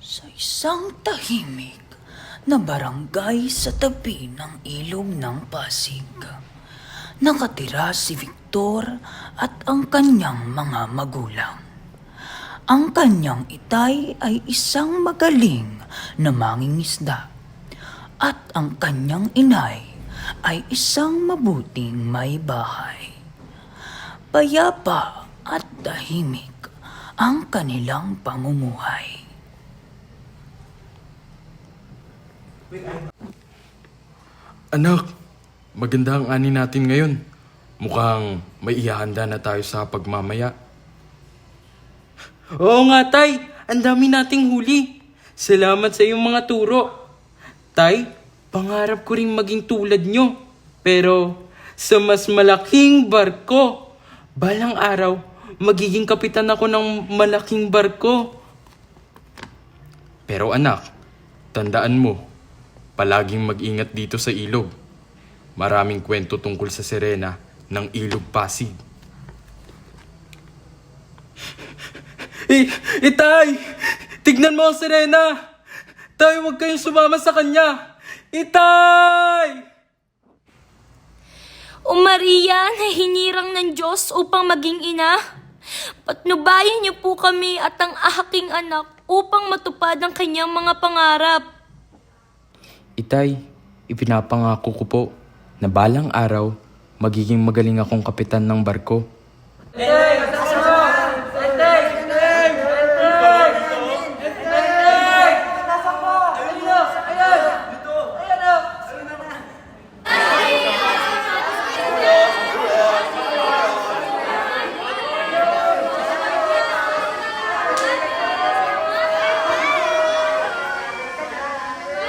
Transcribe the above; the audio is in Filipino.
Sa isang tahimik na barangay sa tabi ng ilog ng Pasig, nakatira si Victor at ang kanyang mga magulang. Ang kanyang itay ay isang magaling na mangingisda at ang kanyang inay ay isang mabuting may bahay. Payapa at tahimik ang kanilang pamumuhay. Anak, maganda ang ani natin ngayon. Mukhang may ihahanda na tayo sa pagmamaya. Oo nga, Tay. Ang dami nating huli. Salamat sa iyong mga turo. Tay, pangarap ko rin maging tulad nyo. Pero sa mas malaking barko. Balang araw, magiging kapitan ako ng malaking barko. Pero anak, tandaan mo, palaging mag-ingat dito sa ilog. Maraming kwento tungkol sa sirena ng ilog Pasig. Itay! Tignan mo ang sirena! Tay, huwag kayong sumama sa kanya! Itay! O Maria na hinirang ng Diyos upang maging ina, patnubayan niyo po kami at ang aking anak upang matupad ang kanyang mga pangarap. Itay, ipinapangako ko po na balang araw, magiging magaling akong kapitan ng barko.